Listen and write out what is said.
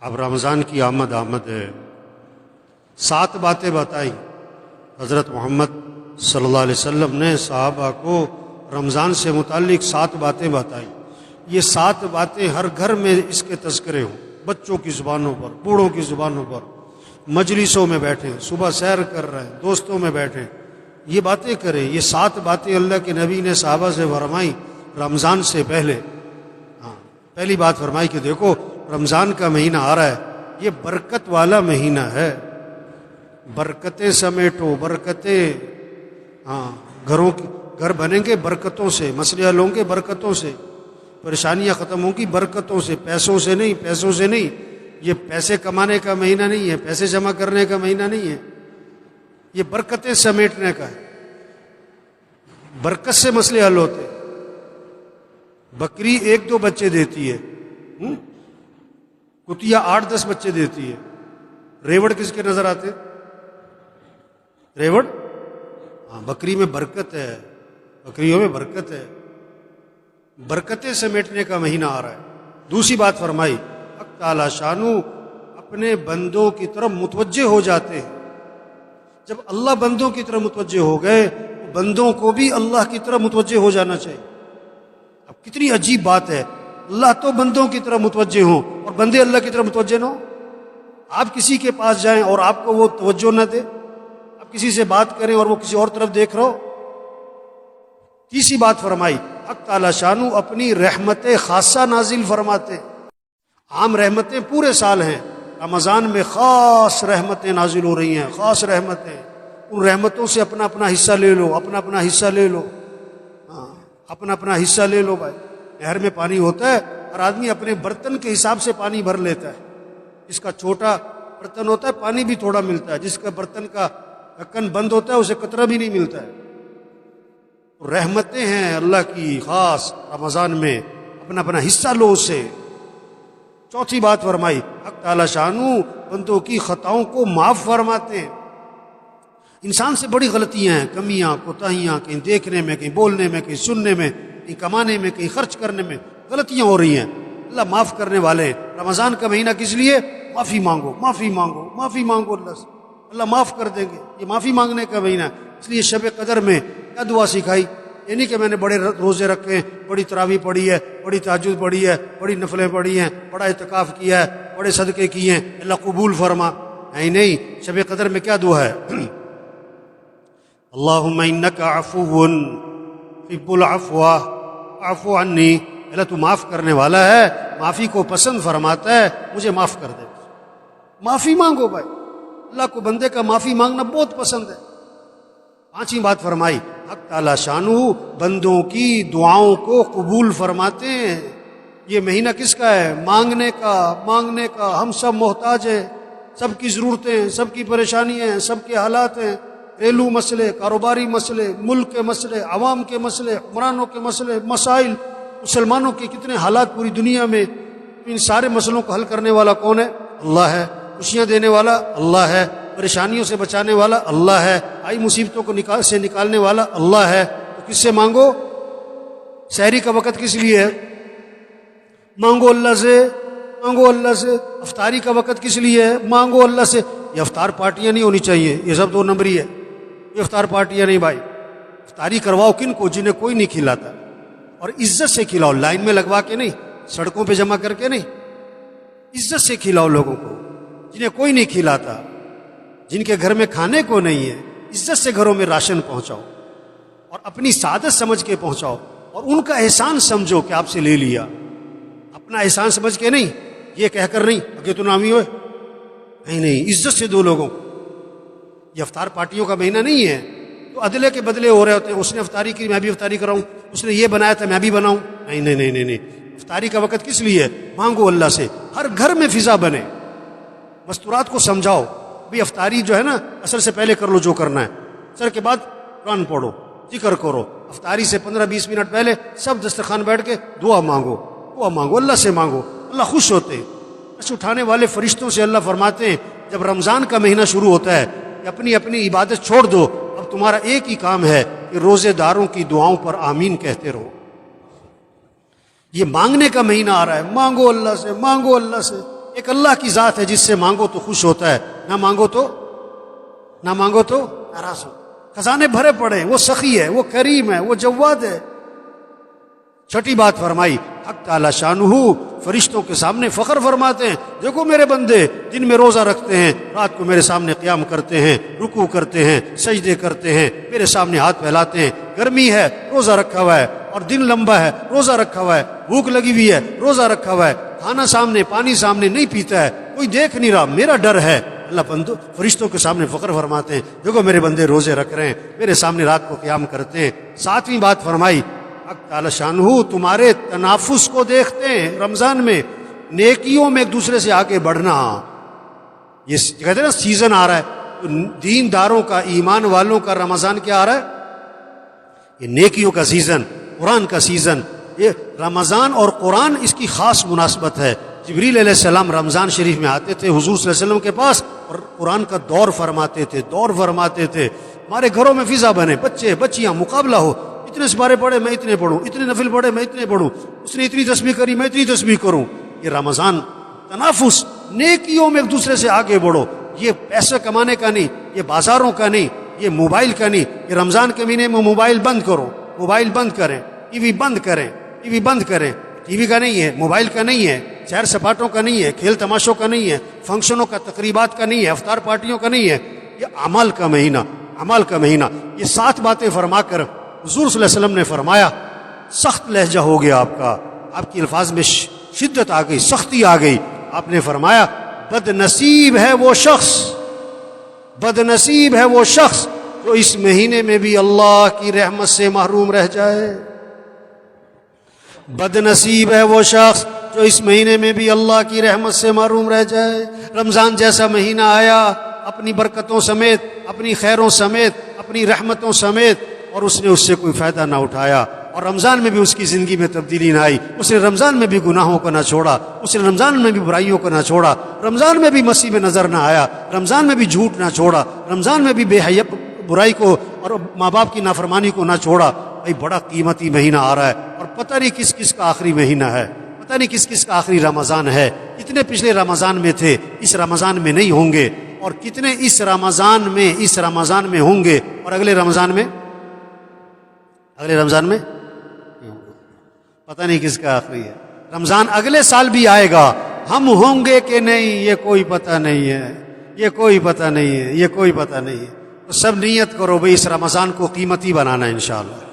اب رمضان کی آمد ہے، 7 باتیں بتائیں حضرت محمد صلی اللہ علیہ وسلم نے صحابہ کو رمضان سے متعلق 7 باتیں بتائیں۔ یہ 7 باتیں ہر گھر میں اس کے تذکرے ہوں، بچوں کی زبانوں پر، بوڑھوں کی زبانوں پر، مجلسوں میں بیٹھیں، صبح سیر کر رہے ہیں، دوستوں میں بیٹھیں، یہ باتیں کریں۔ یہ 7 باتیں اللہ کے نبی نے صحابہ سے فرمائی رمضان سے پہلے۔ پہلی بات فرمائی کہ دیکھو رمضان کا مہینہ آ رہا ہے، یہ برکت والا مہینہ ہے، برکتیں سمیٹو، برکتیں، گھر بنیں گے برکتوں سے، مسئلے حل ہوں گے برکتوں سے، پریشانیاں ختم ہوں گی برکتوں سے، پیسوں سے نہیں۔ یہ پیسے کمانے کا مہینہ نہیں ہے، پیسے جمع کرنے کا مہینہ نہیں ہے، یہ برکتیں سمیٹنے کا ہے، برکت سے مسئلے حل ہوتے۔ بکری 1-2 بچے دیتی ہے، کتیا 8-10 بچے دیتی ہے، ریوڑ کس کے نظر آتے؟ ریوڑ؟ بکری میں برکت ہے، بکریوں میں برکت ہے، برکتیں سمیٹنے کا مہینہ آ رہا ہے۔ دوسری بات فرمائی حق تعالی شانو اپنے بندوں کی طرف متوجہ ہو جاتے ہیں۔ جب اللہ بندوں کی طرف متوجہ ہو گئے تو بندوں کو بھی اللہ کی طرف متوجہ ہو جانا چاہیے۔ اب کتنی عجیب بات ہے، اللہ تو بندوں کی طرف متوجہ ہوں اور بندے اللہ کی طرف متوجہ نہ ہوں۔ آپ کسی کے پاس جائیں اور آپ کو وہ توجہ نہ دے، آپ کسی سے بات کریں اور وہ کسی اور طرف دیکھ رہا ہو۔ تیسری بات فرمائی حق تعالی شانو اپنی رحمت خاصہ نازل فرماتے۔ عام رحمتیں پورے سال ہیں، رمضان میں خاص رحمتیں نازل ہو رہی ہیں، خاص رحمتیں، ان رحمتوں سے اپنا اپنا حصہ لے لو، اپنا اپنا حصہ لے لو، اپنا اپنا حصہ لے لو۔ بھائی نہر میں پانی ہوتا ہے، ہر آدمی اپنے برتن کے حساب سے پانی بھر لیتا ہے۔ جس کا چھوٹا برتن ہوتا ہے پانی بھی تھوڑا ملتا ہے، جس کا برتن کا ڈھکن بند ہوتا ہے اسے قطرہ بھی نہیں ملتا ہے۔ رحمتیں ہیں اللہ کی خاص رمضان میں، اپنا اپنا حصہ لو اسے۔ چوتھی بات فرمائی حق تعالی شانو بندوں کی خطاؤں کو معاف فرماتے ہیں۔ انسان سے بڑی غلطیاں ہیں، کمیاں، کوتاہیاں، کہیں دیکھنے میں، کہیں بولنے میں، کہیں سننے میں، کہیں کمانے میں، کہیں خرچ کرنے میں غلطیاں ہو رہی ہیں۔ اللہ معاف کرنے والے ہیں۔ رمضان کا مہینہ کس لیے؟ معافی مانگو، معافی مانگو، معافی مانگو اللہ سے، اللہ معاف کر دیں گے۔ یہ معافی مانگنے کا مہینہ ہے۔ اس لیے شب قدر میں کیا دعا سکھائی؟ یہ نہیں کہ میں نے بڑے روزے رکھے ہیں، بڑی تراویح پڑھی ہے، بڑی تہجد پڑھی ہے، بڑی نفلیں پڑھی ہیں، بڑا اعتکاف کیا ہے، بڑے صدقے کیے ہیں، اللہ قبول فرما۔ نہیں، شب قدر میں کیا دعا ہے؟ اللہم انک عفو تحب العفو فاعف عنی، اللہ تو معاف کرنے والا ہے، معافی کو پسند فرماتا ہے، مجھے معاف کر دے۔ معافی مانگو بھائی، اللہ کو بندے کا معافی مانگنا بہت پسند ہے۔ پانچویں بات فرمائی حق تعالی شانو بندوں کی دعاؤں کو قبول فرماتے ہیں۔ یہ مہینہ کس کا ہے؟ مانگنے کا۔ ہم سب محتاج ہیں، سب کی ضرورتیں ہیں، سب کی پریشانیاں ہیں، سب کے حالات ہیں، گھریلو مسئلے، کاروباری مسئلے، ملک کے مسئلے، عوام کے مسئلے، حکمرانوں کے مسئلے، مسائل، مسلمانوں کے کتنے حالات پوری دنیا میں۔ ان سارے مسئلوں کو حل کرنے والا کون ہے؟ اللہ ہے۔ خوشیاں دینے والا اللہ ہے، پریشانیوں سے بچانے والا اللہ ہے، آئی مصیبتوں کو سے نکالنے والا اللہ ہے۔ تو کس سے مانگو؟ سحری کا وقت کس لیے ہے؟ مانگو اللہ سے، مانگو اللہ سے۔ افطاری کا وقت کس لیے ہے؟ مانگو اللہ سے۔ یہ افطار پارٹیاں نہیں ہونی چاہیے، یہ سب 2 نمبری ہے، یہ افطار پارٹیاں نہیں بھائی۔ افطاری کرواؤ کن کو؟ جنہیں کوئی نہیں کھلاتا، اور عزت سے کھلاؤ، لائن میں لگوا کے نہیں، سڑکوں پہ جمع کر کے نہیں، عزت سے کھلاؤ لوگوں کو، جنہیں کوئی نہیں کھلاتا، جن کے گھر میں کھانے کو نہیں ہے، عزت سے گھروں میں راشن پہنچاؤ، اور اپنی سعادت سمجھ کے پہنچاؤ، اور ان کا احسان سمجھو کہ آپ سے لے لیا، اپنا احسان سمجھ کے نہیں، یہ کہہ کر نہیں کہ تو نامی ہوئے، نہیں، عزت سے دو لوگوں کو۔ یہ افطار پارٹیوں کا مہینہ نہیں ہے تو عدلے کے بدلے ہو رہے ہوتے ہیں، اس نے افطاری کی میں بھی افطاری کراؤں، اس نے یہ بنایا تھا میں بھی بناؤں، نہیں۔ افطاری کا وقت کس لیے؟ مانگو اللہ سے، ہر گھر میں فضا بنے، مستورات کو سمجھاؤ بھی افطاری جو ہے نا اثر سے پہلے کر لو جو کرنا ہے، اثر کے بعد قرآن پڑھو، ذکر کرو، افطاری سے 15-20 منٹ پہلے سب دسترخوان بیٹھ کے دعا مانگو، اللہ سے مانگو، اللہ خوش ہوتے ہیں۔ عرش اٹھانے والے فرشتوں سے اللہ فرماتے ہیں جب رمضان کا مہینہ شروع ہوتا ہے کہ اپنی اپنی عبادت چھوڑ دو، اب تمہارا ایک ہی کام ہے کہ روزے داروں کی دعاؤں پر آمین کہتے رہو۔ یہ مانگنے کا مہینہ آ رہا ہے، مانگو اللہ سے، مانگو اللہ سے۔ ایک اللہ کی ذات ہے جس سے مانگو تو خوش ہوتا ہے، نہ مانگو تو ناراض ہو. خزانے بھرے پڑے ہیں، وہ سخی ہے، وہ کریم ہے، وہ جواد ہے. چھٹی بات فرمائی، حق تعالی شانہ فرشتوں کے سامنے فخر فرماتے ہیں، دیکھو میرے بندے دن میں روزہ رکھتے ہیں، رات کو میرے سامنے قیام کرتے ہیں، رکوع کرتے ہیں، سجدے کرتے ہیں، میرے سامنے ہاتھ پھیلاتے ہیں. گرمی ہے روزہ رکھا ہوا ہے، اور دن لمبا ہے روزہ رکھا ہوا ہے، بھوک لگی ہوئی ہے روزہ رکھا ہوا ہے، کھانا سامنے پانی سامنے نہیں پیتا ہے، کوئی دیکھ نہیں رہا، میرا ڈر ہے. اللہ بندو فرشتوں کے سامنے فخر فرماتے ہیں، دیکھو میرے بندے روزے رکھ رہے ہیں، میرے سامنے رات کو قیام کرتے ہیں. ساتویں بات فرمائی، حق تعالی شانہ تمہارے تنافس کو دیکھتے ہیں رمضان میں، نیکیوں میں ایک دوسرے سے آگے بڑھنا. یہ کہتے ہیں نا سیزن آ رہا ہے، تو دین داروں کا، ایمان والوں کا رمضان کیا آ رہا ہے؟ یہ نیکیوں کا سیزن، قرآن کا سیزن. یہ رمضان اور قرآن اس کی خاص مناسبت ہے. جبریل علیہ السلام رمضان شریف میں آتے تھے حضور صلی اللہ علیہ وسلم کے پاس، اور قرآن کا دور فرماتے تھے. ہمارے گھروں میں فضا بنے، بچے بچیاں مقابلہ ہو، اتنے سپارے پڑھے میں اتنے پڑھوں، اتنے نفل پڑھے میں اتنے پڑھوں، اس نے اتنی تسبیح کری میں اتنی تسبیح کروں. یہ رمضان تنافس، نیکیوں میں ایک دوسرے سے آگے بڑھو. یہ پیسے کمانے کا نہیں، یہ بازاروں کا نہیں، یہ موبائل کا نہیں. یہ رمضان کے مہینے میں موبائل بند کرو، موبائل بند کریں، ٹی وی بند کریں، ٹی وی بند کریں. ٹی وی کا نہیں ہے، موبائل کا نہیں ہے، سیر سپاٹوں کا نہیں ہے، کھیل تماشوں کا نہیں ہے، فنکشنوں کا، تقریبات کا نہیں ہے، افطار پارٹیوں کا نہیں ہے. یہ اعمال کا مہینہ، اعمال کا مہینہ. یہ 7 باتیں فرما کر حضور صلی اللہ علیہ وسلم نے فرمایا، سخت لہجہ ہو گیا آپ کا، آپ کی الفاظ میں شدت آ گئی، سختی آ گئی. آپ نے فرمایا بد نصیب ہے وہ شخص، بد نصیب ہے وہ شخص جو اس مہینے میں بھی اللہ کی رحمت سے محروم رہ جائے. بد نصیب ہے وہ شخص جو اس مہینے میں بھی اللہ کی رحمت سے محروم رہ جائے. رمضان جیسا مہینہ آیا اپنی برکتوں سمیت، اپنی خیروں سمیت، اپنی رحمتوں سمیت، اور اس نے اس سے کوئی فائدہ نہ اٹھایا، اور رمضان میں بھی اس کی زندگی میں تبدیلی نہ آئی. اس نے رمضان میں بھی گناہوں کو نہ چھوڑا، اس نے رمضان میں بھی برائیوں کو نہ چھوڑا، رمضان میں بھی مسیح میں نظر نہ آیا، رمضان میں بھی جھوٹ نہ چھوڑا، رمضان میں بھی بے حیا برائی کو اور ماں باپ کی نافرمانی کو نہ چھوڑا. بھائی بڑا قیمتی مہینہ آ رہا ہے، اور پتہ نہیں کس کس کا آخری مہینہ ہے، پتہ نہیں کس کس کا آخری رمضان ہے. کتنے پچھلے رمضان میں تھے، اس رمضان میں نہیں ہوں گے، اور کتنے اس رمضان میں ہوں گے، اور اگلے رمضان میں پتہ نہیں کس کا آخری ہے. رمضان اگلے سال بھی آئے گا، ہم ہوں گے کہ نہیں یہ کوئی پتہ نہیں ہے، یہ کوئی پتہ نہیں ہے. تو سب نیت کرو بھئی اس رمضان کو قیمتی بنانا انشاءاللہ.